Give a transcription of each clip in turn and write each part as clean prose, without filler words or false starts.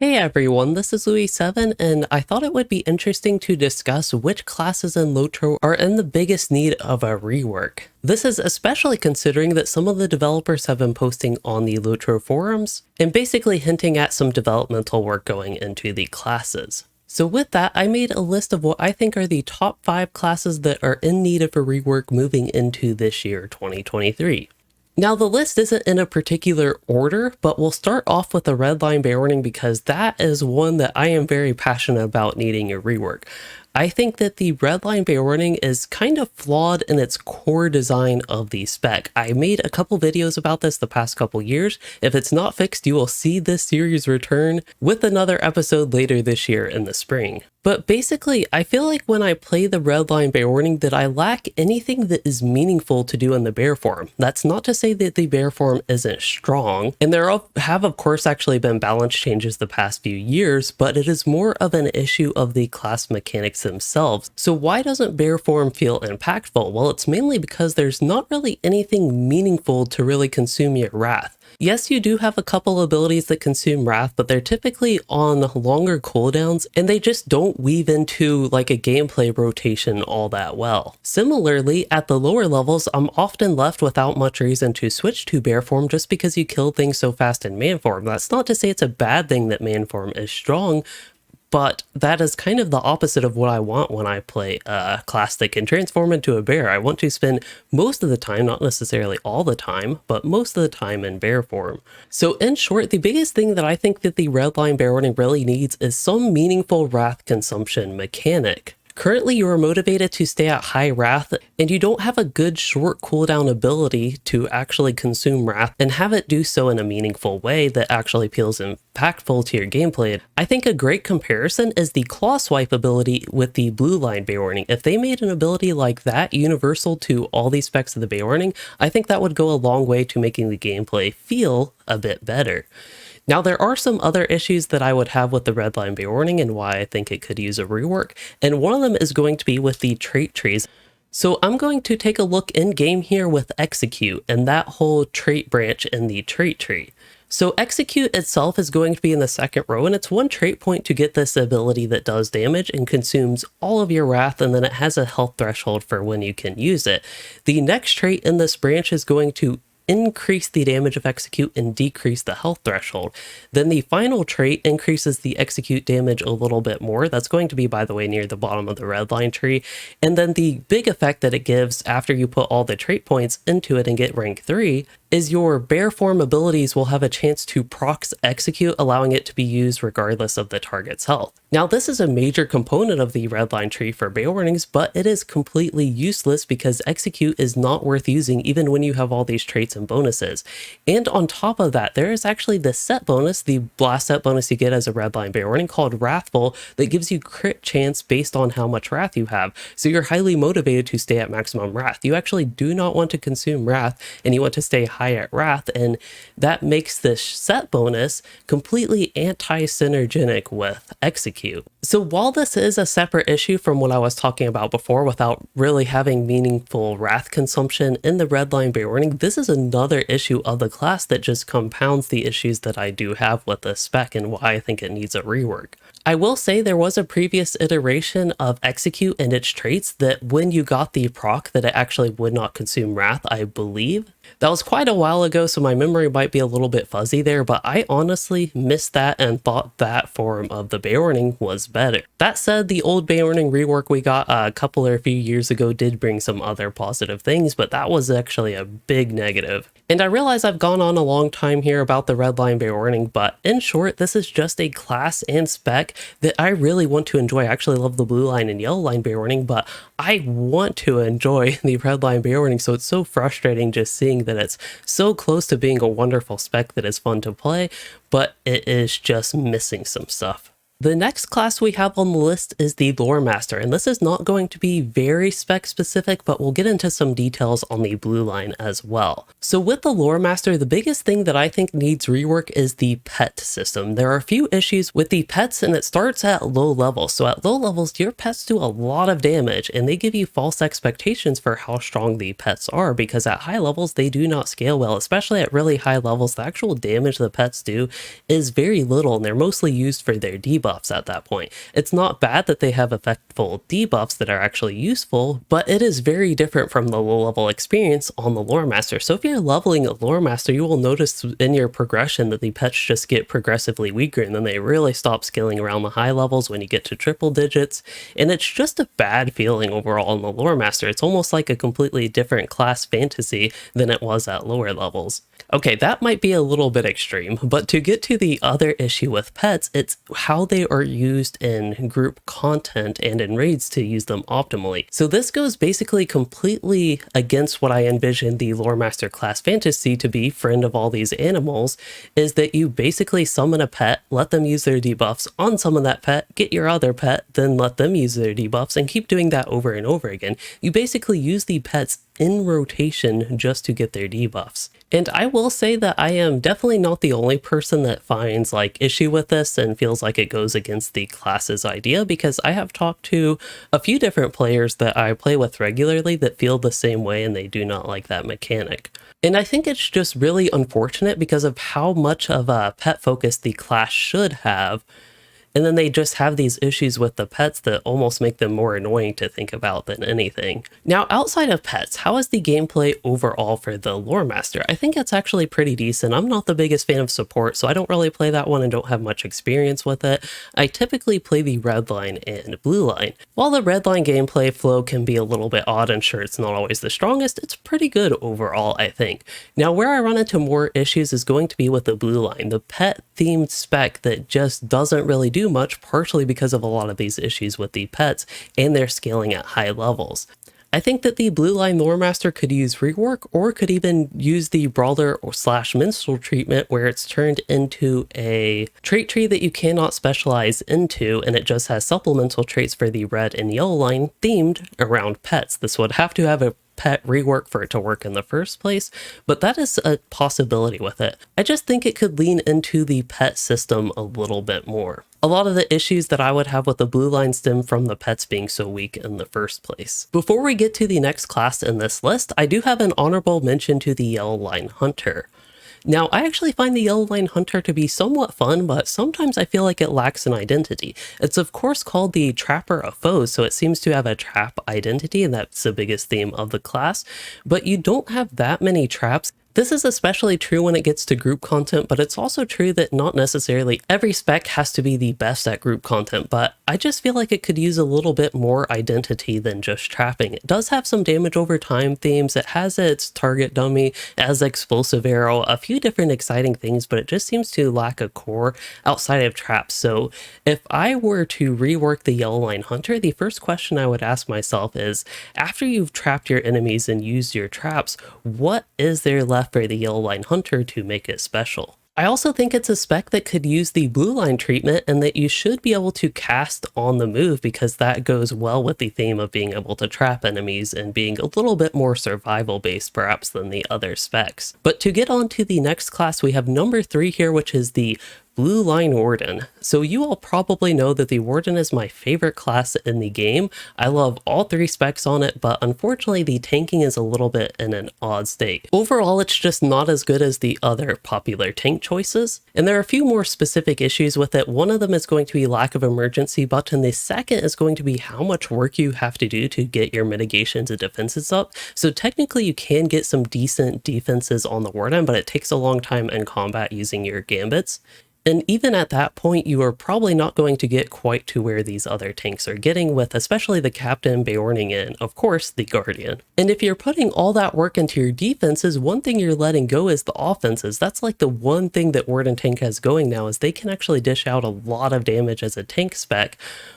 Hey everyone, this is Louis7, and I thought it would be interesting to discuss which classes in LOTRO are in the biggest need of a rework. This is especially considering that some of the developers have been posting on the LOTRO forums, and basically hinting at some developmental work going into the classes. So with that, I made a list of what I think are the top 5 classes that are in need of a rework moving into this year, 2023. Now the list isn't in a particular order, but we'll start off with the Line Beorning because that is one that I am very passionate about needing a rework. I think that the Line Beorning is kind of flawed in its core design of the spec. I made a couple videos about this the past couple years. If it's not fixed, you will see this series return with another episode later this year in the spring. But basically, I feel like when I play the Line Beorning that I lack anything that is meaningful to do in the bear form. That's not to say that the bear form isn't strong, and there have of course actually been balance changes the past few years, but it is more of an issue of the class mechanics themselves. So why doesn't bear form feel impactful? Well, it's mainly because there's not really anything meaningful to really consume your wrath. Yes, you do have a couple abilities that consume wrath, but they're typically on longer cooldowns, and they just don't weave into like a gameplay rotation all that well. Similarly, at the lower levels, I'm often left without much reason to switch to bear form just because you kill things so fast in man form. That's not to say it's a bad thing that man form is strong, but that is kind of the opposite of what I want when I play a class that can transform into a bear. I want to spend most of the time, not necessarily all the time, but most of the time in bear form. So in short, the biggest thing that I think that the Line Beorning really needs is some meaningful wrath consumption mechanic. Currently, you are motivated to stay at high wrath, and you don't have a good short cooldown ability to actually consume wrath and have it do so in a meaningful way that actually feels impactful to your gameplay. I think a great comparison is the claw swipe ability with the Line Beorning. If they made an ability like that universal to all the specs of the Beorning, I think that would go a long way to making the gameplay feel a bit better. Now, there are some other issues that I would have with the Line Beorning and why I think it could use a rework, and one of them is going to be with the trait trees. So I'm going to take a look in game here with Execute and that whole trait branch in the trait tree. So Execute itself is going to be in the second row, and it's one trait point to get this ability that does damage and consumes all of your wrath, and then it has a health threshold for when you can use it. The next trait in this branch is going to increase the damage of Execute and decrease the health threshold. Then the final trait increases the Execute damage a little bit more. That's going to be, by the way, near the bottom of the line tree. And then the big effect that it gives after you put all the trait points into it and get rank 3 is your bear form abilities will have a chance to procs Execute, allowing it to be used regardless of the target's health. Now, this is a major component of the line tree for bear warnings, but it is completely useless because Execute is not worth using even when you have all these traits and bonuses. And on top of that, there is actually the set bonus, the blast set bonus you get as a line bear warning called Wrathful, that gives you crit chance based on how much wrath you have. So you're highly motivated to stay at maximum wrath. You actually do not want to consume wrath, and you want to stay high at wrath, and that makes this set bonus completely anti-synergenic with Execute. So while this is a separate issue from what I was talking about before without really having meaningful wrath consumption in the Line Beorning, this is another issue of the class that just compounds the issues that I do have with the spec and why I think it needs a rework. I will say there was a previous iteration of Execute and its traits that when you got the proc that it actually would not consume wrath, I believe. That was quite a while ago, so my memory might be a little bit fuzzy there, but I honestly missed that and thought that form of the Beorning was better. That said, the old Beorning rework we got a couple or a few years ago did bring some other positive things, but that was actually a big negative. And I realize I've gone on a long time here about the Line Beorning, but in short, this is just a class and spec that I really want to enjoy. I actually love the blue line and yellow line Beorning, but I want to enjoy the Line Beorning, so it's so frustrating just seeing that it's so close to being a wonderful spec that is fun to play, but it is just missing some stuff. The next class we have on the list is the Lore Master, and this is not going to be very spec specific, but we'll get into some details on the blue line as well. So with the Lore Master, the biggest thing that I think needs rework is the pet system. There are a few issues with the pets, and it starts at low levels. So at low levels, your pets do a lot of damage, and they give you false expectations for how strong the pets are, because at high levels, they do not scale well, especially at really high levels. The actual damage the pets do is very little, and they're mostly used for their debuffs at that point. It's not bad that they have effectful debuffs that are actually useful, but it is very different from the low level experience on the Lore Master. So if you're leveling a Lore Master, you will notice in your progression that the pets just get progressively weaker, and then they really stop scaling around the high levels when you get to triple digits, and it's just a bad feeling overall in the Lore Master. It's almost like a completely different class fantasy than it was at lower levels. Okay, that might be a little bit extreme, but to get to the other issue with pets, it's how they are used in group content and in raids to use them optimally. So this goes basically completely against what I envisioned the Lore Master class fantasy to be, friend of all these animals, is that you basically summon a pet, let them use their debuffs, unsummon that pet, get your other pet, then let them use their debuffs, and keep doing that over and over again. You basically use the pets in rotation just to get their debuffs. And I will say that I am definitely not the only person that finds like issue with this and feels like it goes against the class's idea, because I have talked to a few different players that I play with regularly that feel the same way, and they do not like that mechanic. And I think it's just really unfortunate because of how much of a pet focus the class should have. And then they just have these issues with the pets that almost make them more annoying to think about than anything. Now, outside of pets, how is the gameplay overall for the Lore Master? I think it's actually pretty decent. I'm not the biggest fan of support, so I don't really play that one and don't have much experience with it. I typically play the red line and blue line. While the red line gameplay flow can be a little bit odd and sure it's not always the strongest, it's pretty good overall, I think. Now, where I run into more issues is going to be with the blue line, the pet themed spec that just doesn't really do much, partially because of a lot of these issues with the pets and their scaling at high levels. I think that the blue line Lore Master could use rework, or could even use the Brawler or / minstrel treatment, where it's turned into a trait tree that you cannot specialize into, and it just has supplemental traits for the red and yellow line themed around pets. This would have to have a pet rework for it to work in the first place, but that is a possibility with it. I just think it could lean into the pet system a little bit more. A lot of the issues that I would have with the blue line stem from the pets being so weak in the first place. Before we get to the next class in this list, I do have an honorable mention to the yellow line hunter. Now, I actually find the Yellow Line Hunter to be somewhat fun, but sometimes I feel like it lacks an identity. It's of course called the Trapper of Foes, so it seems to have a trap identity, and that's the biggest theme of the class, but you don't have that many traps. This is especially true when it gets to group content, but it's also true that not necessarily every spec has to be the best at group content, but I just feel like it could use a little bit more identity than just trapping. It does have some damage over time themes, it has its target dummy, it has explosive arrow, a few different exciting things, but it just seems to lack a core outside of traps. So if I were to rework the Yellow Line Hunter, the first question I would ask myself is, after you've trapped your enemies and used your traps, what is there left for the Yellow Line Hunter to make it special? I also think it's a spec that could use the blue line treatment, and that you should be able to cast on the move, because that goes well with the theme of being able to trap enemies and being a little bit more survival based perhaps than the other specs. But to get on to the next class, we have number 3 here, which is the Blue Line Warden. So you all probably know that the Warden is my favorite class in the game. I love all 3 specs on it, but unfortunately the tanking is a little bit in an odd state. Overall, it's just not as good as the other popular tank choices, and there are a few more specific issues with it. One of them is going to be lack of emergency button. The second is going to be how much work you have to do to get your mitigations and defenses up. So technically you can get some decent defenses on the Warden, but it takes a long time in combat using your gambits. And even at that point, you are probably not going to get quite to where these other tanks are getting, with especially the Captain Beorning and, of course, the Guardian. And if you're putting all that work into your defenses, one thing you're letting go is the offenses. That's like the one thing that Warden Tank has going now, is they can actually dish out a lot of damage as a tank spec,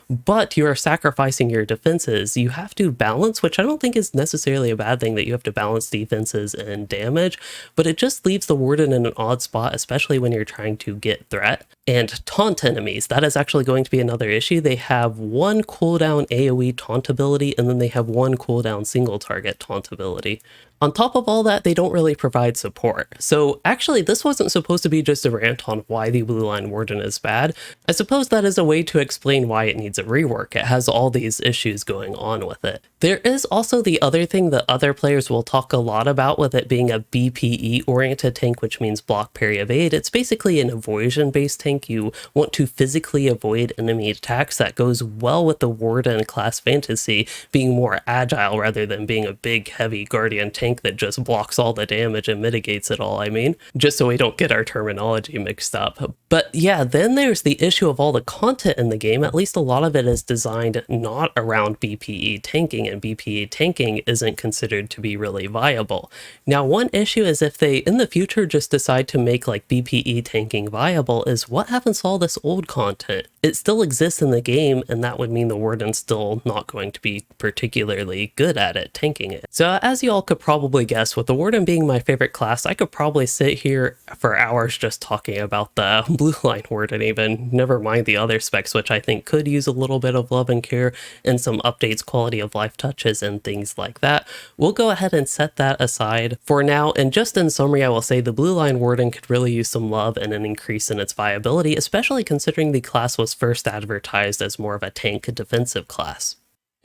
but you are sacrificing your defenses. You have to balance, which I don't think is necessarily a bad thing, that you have to balance defenses and damage, but it just leaves the Warden in an odd spot, especially when you're trying to get threat. And taunt enemies, that is actually going to be another issue. They have one cooldown AoE taunt ability, and then they have one cooldown single target taunt ability. On top of all that, they don't really provide support. So actually, this wasn't supposed to be just a rant on why the Blue Line Warden is bad. I suppose that is a way to explain why it needs a rework. It has all these issues going on with it. There is also the other thing that other players will talk a lot about with it being a BPE-oriented tank, which means block, parry, evade. It's basically an avoidance-based tank. You want to physically avoid enemy attacks. That goes well with the Warden class fantasy, being more agile rather than being a big, heavy Guardian tank that just blocks all the damage and mitigates it all, I mean, just so we don't get our terminology mixed up. But yeah, then there's the issue of all the content in the game. At least a lot of it is designed not around BPE tanking, and BPE tanking isn't considered to be really viable. Now, one issue is if they, in the future, just decide to make like BPE tanking viable, is what happens to all this old content? It still exists in the game, and that would mean the Warden's still not going to be particularly good at it, tanking it. So as you all could probably guess, with the Warden being my favorite class, I could probably sit here for hours just talking about the Blue Line Warden even, never mind the other specs, which I think could use a little bit of love and care and some updates, quality of life touches, and things like that. We'll go ahead and set that aside for now, and just in summary, I will say the Blue Line Warden could really use some love and an increase in its viability, especially considering the class was first advertised as more of a tank defensive class.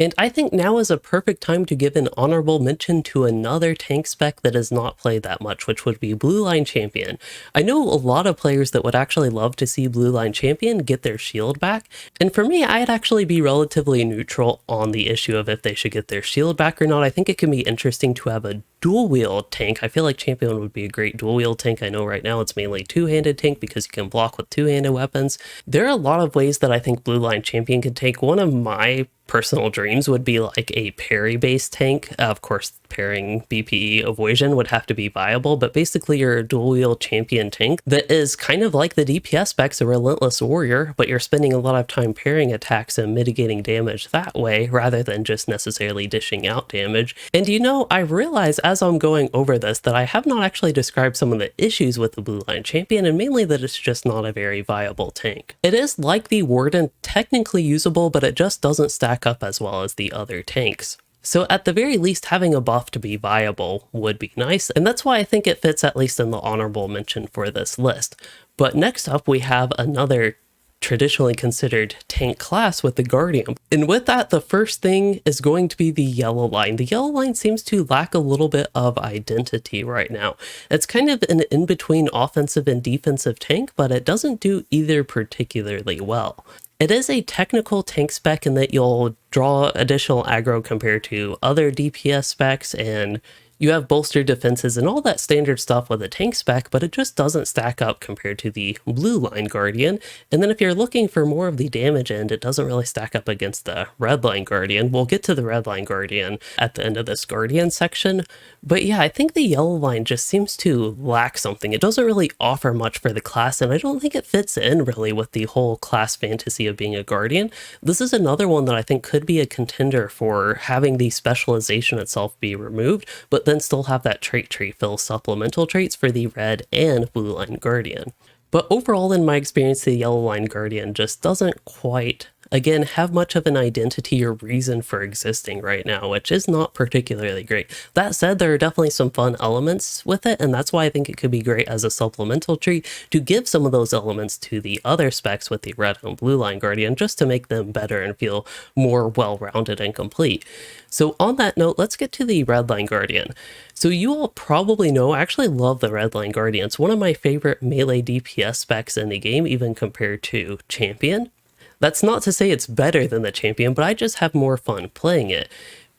And I think now is a perfect time to give an honorable mention to another tank spec that is not played that much, which would be Blue Line Champion. I know a lot of players that would actually love to see Blue Line Champion get their shield back, and for me, I'd actually be relatively neutral on the issue of if they should get their shield back or not. I think it can be interesting to have a dual wield tank. I feel like Champion would be a great dual wield tank. I know right now it's mainly two-handed tank because you can block with two-handed weapons. There are a lot of ways that I think Blue Line Champion could take. One of my personal dreams would be like a parry-based tank. Of course, parrying BPE avoidance would have to be viable, but basically you're a dual-wield champion tank that is kind of like the DPS specs, a Relentless Warrior, but you're spending a lot of time parrying attacks and mitigating damage that way, rather than just necessarily dishing out damage. And you know, I realize as I'm going over this that I have not actually described some of the issues with the Blue Line Champion, and mainly that it's just not a very viable tank. It is like the Warden, technically usable, but it just doesn't stack up as well as the other tanks. So at the very least, having a buff to be viable would be nice, and that's why I think it fits at least in the honorable mention for this list. But next up, we have another traditionally considered tank class with the Guardian. And with that, the first thing is going to be the Yellow Line. The Yellow Line seems to lack a little bit of identity right now. It's kind of an in-between offensive and defensive tank, but it doesn't do either particularly well. It is a technical tank spec in that you'll draw additional aggro compared to other DPS specs, and you have bolstered defenses and all that standard stuff with a tank spec, but it just doesn't stack up compared to the Blue Line Guardian. And then if you're looking for more of the damage end, it doesn't really stack up against the Red Line Guardian. We'll get to the Red Line Guardian at the end of this Guardian section. But yeah, I think the Yellow Line just seems to lack something. It doesn't really offer much for the class, and I don't think it fits in really with the whole class fantasy of being a Guardian. This is another one that I think could be a contender for having the specialization itself be removed, but then still have that trait tree fill supplemental traits for the Red and Blue Line Guardian. But overall, in my experience, the Yellow Line Guardian just doesn't quite, again, have much of an identity or reason for existing right now, which is not particularly great. That said, there are definitely some fun elements with it, and that's why I think it could be great as a supplemental treat to give some of those elements to the other specs with the Red and Blue Line Guardian, just to make them better and feel more well-rounded and complete. So on that note, let's get to the Red Line Guardian. So you all probably know, I actually love the Red Line Guardian. It's one of my favorite melee DPS specs in the game, even compared to Champion. That's not to say it's better than the Champion, but I just have more fun playing it.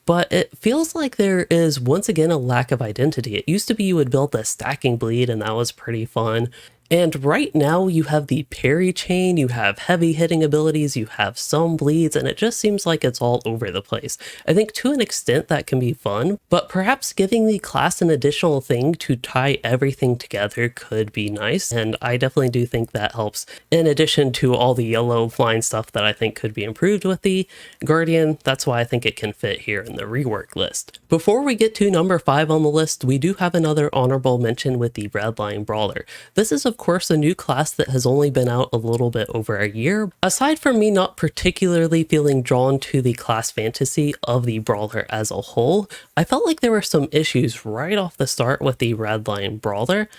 But it feels like there is, once again, a lack of identity. It used to be you would build a stacking bleed, and that was pretty fun. And right now you have the parry chain, you have heavy hitting abilities, you have some bleeds, and it just seems like it's all over the place. I think to an extent that can be fun, but perhaps giving the class an additional thing to tie everything together could be nice, and I definitely do think that helps, in addition to all the Yellow Line stuff that I think could be improved with the Guardian. That's why I think it can fit here in the rework list. Before we get to number 5 on the list, we do have another honorable mention with the Red Line Brawler. This is, of course a new class that has only been out a little bit over a year. Aside from me not particularly feeling drawn to the class fantasy of the Brawler as a whole, I felt like there were some issues right off the start with the Line Brawler.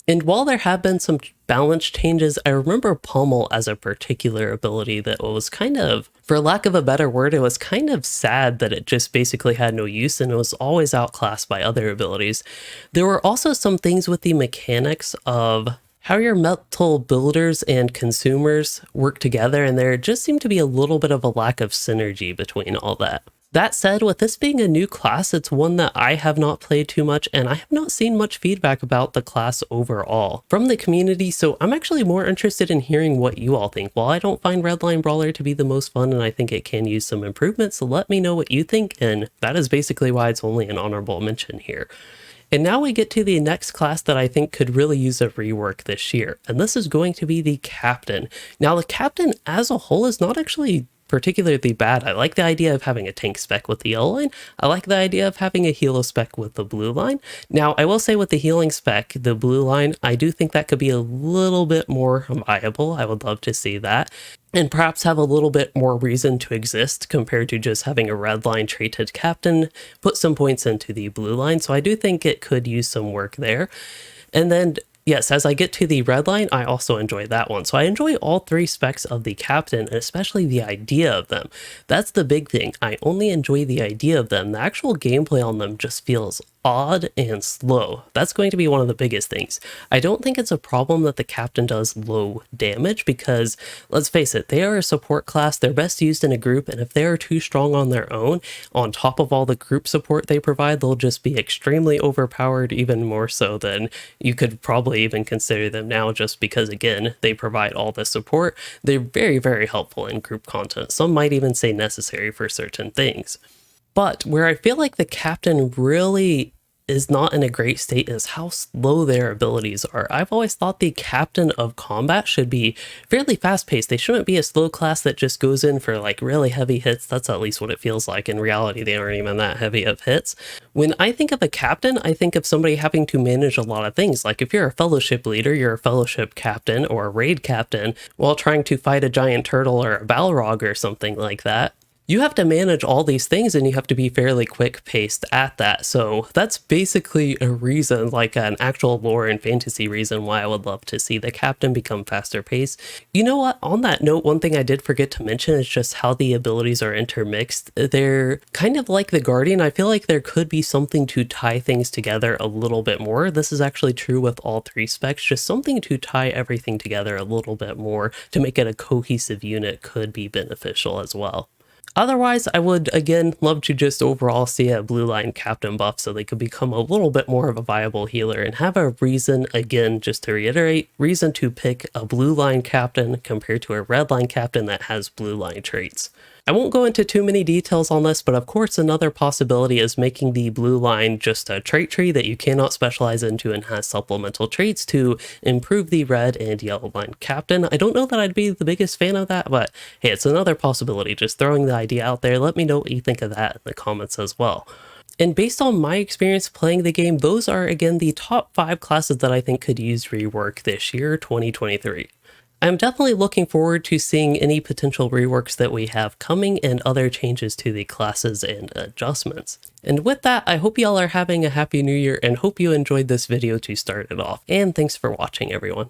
And while there have been some balance changes, I remember Pummel as a particular ability that was kind of, for lack of a better word, it was kind of sad that it just basically had no use and it was always outclassed by other abilities. There were also some things with the mechanics of how your metal builders and consumers work together, and there just seemed to be a little bit of a lack of synergy between all that. That said, with this being a new class, it's one that I have not played too much, and I have not seen much feedback about the class overall from the community, so I'm actually more interested in hearing what you all think. While I don't find Line Brawler to be the most fun, and I think it can use some improvements, so let me know what you think, and that is basically why it's only an honorable mention here. And now we get to the next class that I think could really use a rework this year, and this is going to be the Captain. Now, the Captain as a whole is not actually particularly bad. I like the idea of having a tank spec with the yellow line. I like the idea of having a healer spec with the blue line. Now, I will say with the healing spec, the blue line, I do think that could be a little bit more viable. I would love to see that. And perhaps have a little bit more reason to exist compared to just having a red line traded captain, put some points into the blue line. So I do think it could use some work there. And then yes, as I get to the red line, I also enjoy that one. So I enjoy all three specs of the Captain, and especially the idea of them. That's the big thing. I only enjoy the idea of them. The actual gameplay on them just feels odd and slow. That's going to be one of the biggest things. I don't think it's a problem that the Captain does low damage because, let's face it, they are a support class. They're best used in a group, and if they are too strong on their own, on top of all the group support they provide, they'll just be extremely overpowered, even more so than you could probably even consider them now, just because, again, they provide all the support. They're very, very helpful in group content. Some might even say necessary for certain things. But where I feel like the Captain really is not in a great state is how slow their abilities are. I've always thought the Captain of Combat should be fairly fast-paced. They shouldn't be a slow class that just goes in for like really heavy hits. That's at least what it feels like. In reality, they aren't even that heavy of hits. When I think of a Captain, I think of somebody having to manage a lot of things. Like if you're a Fellowship leader, you're a Fellowship Captain or a Raid Captain while trying to fight a giant turtle or a Balrog or something like that. You have to manage all these things and you have to be fairly quick paced at that. So that's basically a reason, like an actual lore and fantasy reason why I would love to see the Captain become faster paced. You know what? On that note, one thing I did forget to mention is just how the abilities are intermixed. They're kind of like the Guardian. I feel like there could be something to tie things together a little bit more. This is actually true with all three specs. Just something to tie everything together a little bit more to make it a cohesive unit could be beneficial as well. Otherwise, I would, again, love to just overall see a blue line Captain buff so they could become a little bit more of a viable healer and have a reason, again, just to reiterate, reason to pick a blue line Captain compared to a red line Captain that has blue line traits. I won't go into too many details on this, but of course another possibility is making the blue line just a trait tree that you cannot specialize into and has supplemental traits to improve the red and yellow line Captain. I don't know that I'd be the biggest fan of that, but hey, it's another possibility. Just throwing the idea out there. Let me know what you think of that in the comments as well. And based on my experience playing the game, those are again the top 5 classes that I think could use rework this year, 2023. I'm definitely looking forward to seeing any potential reworks that we have coming and other changes to the classes and adjustments. And with that, I hope y'all are having a happy new year and hope you enjoyed this video to start it off. And thanks for watching, everyone.